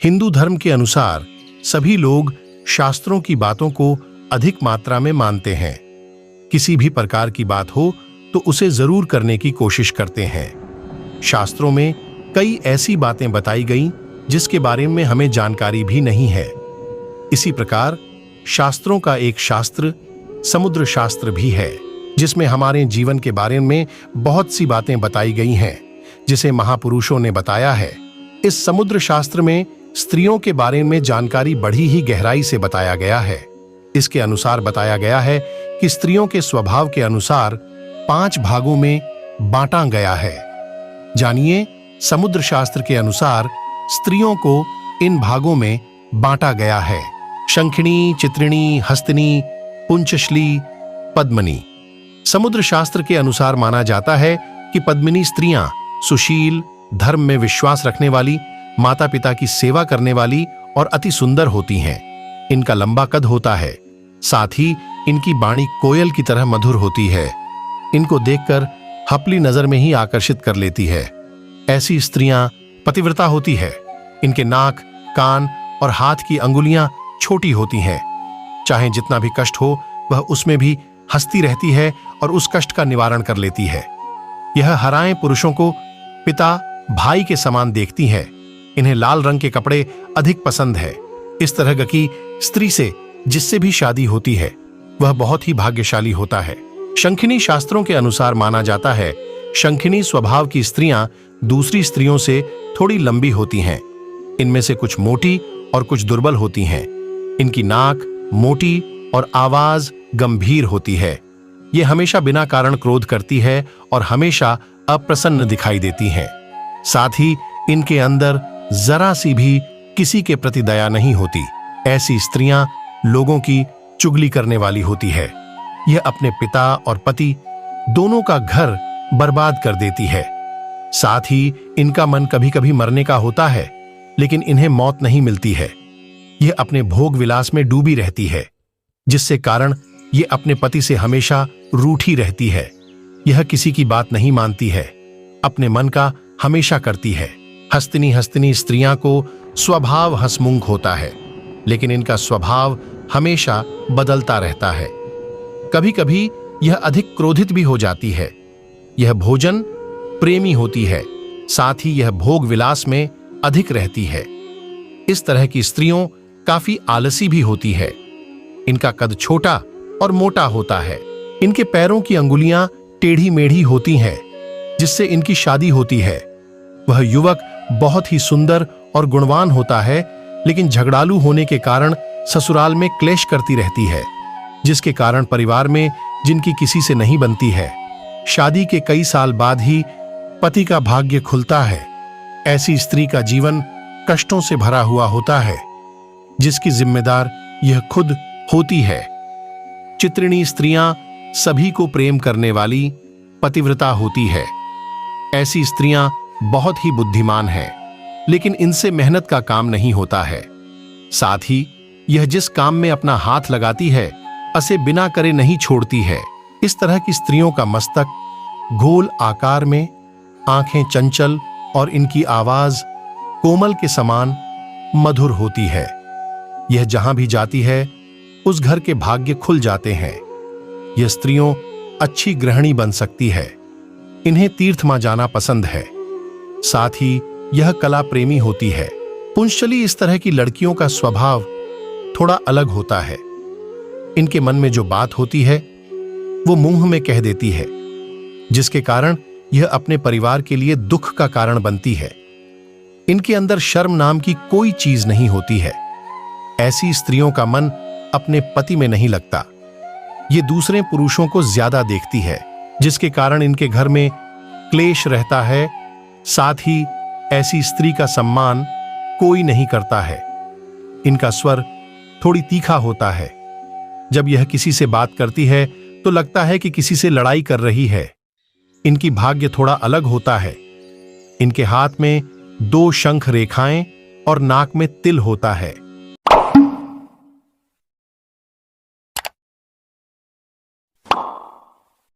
हिंदू धर्म के अनुसार सभी लोग शास्त्रों की बातों को अधिक मात्रा में मानते हैं। किसी भी प्रकार की बात हो तो उसे जरूर करने की कोशिश करते हैं। शास्त्रों में कई ऐसी बातें बताई गई जिसके बारे में हमें जानकारी भी नहीं है। इसी प्रकार शास्त्रों का एक शास्त्र समुद्र शास्त्र भी है, जिसमें हमारे जीवन के बारे में बहुत सी बातें बताई गई हैं, जिसे महापुरुषों ने बताया है। इस समुद्र शास्त्र में स्त्रियों के बारे में जानकारी बड़ी ही गहराई से बताया गया है। इसके अनुसार बताया गया है कि स्त्रियों के स्वभाव के अनुसार 5 भागों में बांटा गया है। जानिए, समुद्र शास्त्र के अनुसार स्त्रियों को इन भागों में बांटा गया है: शंखिणी, चित्रिणी, हस्तिनी, पुंचश्ली, पद्मिनी। समुद्र शास्त्र के अनुसार माना जाता है कि पद्मिनी स्त्रियां सुशील, धर्म में विश्वास रखने वाली, माता पिता की सेवा करने वाली और अति सुंदर होती हैं। इनका लंबा कद होता है, साथ ही इनकी वाणी कोयल की तरह मधुर होती है। इनको देखकर हपली नजर में ही आकर्षित कर लेती है। ऐसी स्त्रियां पतिव्रता होती है। इनके नाक, कान और हाथ की अंगुलियां छोटी होती हैं। चाहे जितना भी कष्ट हो वह उसमें भी हंसती रहती है और उस कष्ट का निवारण कर लेती है। यह हराएं पुरुषों को पिता, भाई के समान देखती है। इन्हें लाल रंग के कपड़े अधिक पसंद है। इस तरह की स्त्री से जिससे भी शादी होती है वह बहुत ही भाग्यशाली होता है। शंखिनी शास्त्रों के अनुसार माना जाता है, शंखिनी स्वभाव की स्त्रियां दूसरी स्त्रियों से थोड़ी लंबी होती हैं। इनमें से कुछ मोटी और कुछ दुर्बल होती हैं। इनकी नाक मोटी और आवाज गंभीर होती है। ये हमेशा बिना कारण क्रोध करती है और हमेशा अप्रसन्न दिखाई देती हैं। साथ ही इनके अंदर जरा सी भी किसी के प्रति दया नहीं होती। ऐसी स्त्रियां लोगों की चुगली करने वाली होती है। यह अपने पिता और पति दोनों का घर बर्बाद कर देती है। साथ ही इनका मन कभी कभी मरने का होता है, लेकिन इन्हें मौत नहीं मिलती है। यह अपने भोग विलास में डूबी रहती है, जिससे कारण यह अपने पति से हमेशा रूठी रहती है। यह किसी की बात नहीं मानती है, अपने मन का हमेशा करती है। हस्तिनी स्त्रियां को स्वभाव हंसमुख होता है, लेकिन इनका स्वभाव हमेशा बदलता रहता है। कभी कभी यह अधिक क्रोधित भी हो जाती है। यह भोजन प्रेमी होती है, साथ ही यह भोग विलास में अधिक रहती है। इस तरह की स्त्रियों काफी आलसी भी होती है। इनका कद छोटा और मोटा होता है। इनके पैरों की अंगुलियां टेढ़ी मेढ़ी होती हैं, जिससे इनकी शादी होती है। वह युवक बहुत ही सुंदर और गुणवान होता है, लेकिन झगड़ालू होने के कारण ससुराल में क्लेश करती रहती है, जिसके कारण परिवार में जिनकी किसी से नहीं बनती है। शादी के कई साल बाद ही पति का भाग्य खुलता है। ऐसी स्त्री का जीवन कष्टों से भरा हुआ होता है, जिसकी जिम्मेदार यह खुद होती है। चित्रिणी स्त्रियां सभी को प्रेम करने वाली पतिव्रता होती है। ऐसी स्त्रियां बहुत ही बुद्धिमान हैं, लेकिन इनसे मेहनत का काम नहीं होता है। साथ ही यह जिस काम में अपना हाथ लगाती है उसे बिना करे नहीं छोड़ती है। इस तरह की स्त्रियों का मस्तक गोल आकार में, आंखें चंचल और इनकी आवाज कोमल के समान मधुर होती है। यह जहां भी जाती है उस घर के भाग्य खुल जाते हैं। यह स्त्रियों अच्छी गृहिणी बन सकती है। इन्हें तीर्थ में जाना पसंद है। साथ ही यह कला प्रेमी होती है। पुंचली इस तरह की लड़कियों का स्वभाव थोड़ा अलग होता है। इनके मन में जो बात होती है वो मुंह में कह देती है, जिसके कारण यह अपने परिवार के लिए दुख का कारण बनती है। इनके अंदर शर्म नाम की कोई चीज नहीं होती है। ऐसी स्त्रियों का मन अपने पति में नहीं लगता। ये दूसरे पुरुषों को ज्यादा देखती है, जिसके कारण इनके घर में क्लेश रहता है। साथ ही ऐसी स्त्री का सम्मान कोई नहीं करता है। इनका स्वर थोड़ी तीखा होता है। जब यह किसी से बात करती है तो लगता है कि किसी से लड़ाई कर रही है। इनकी भाग्य थोड़ा अलग होता है। इनके हाथ में 2 शंख रेखाएं और नाक में तिल होता है।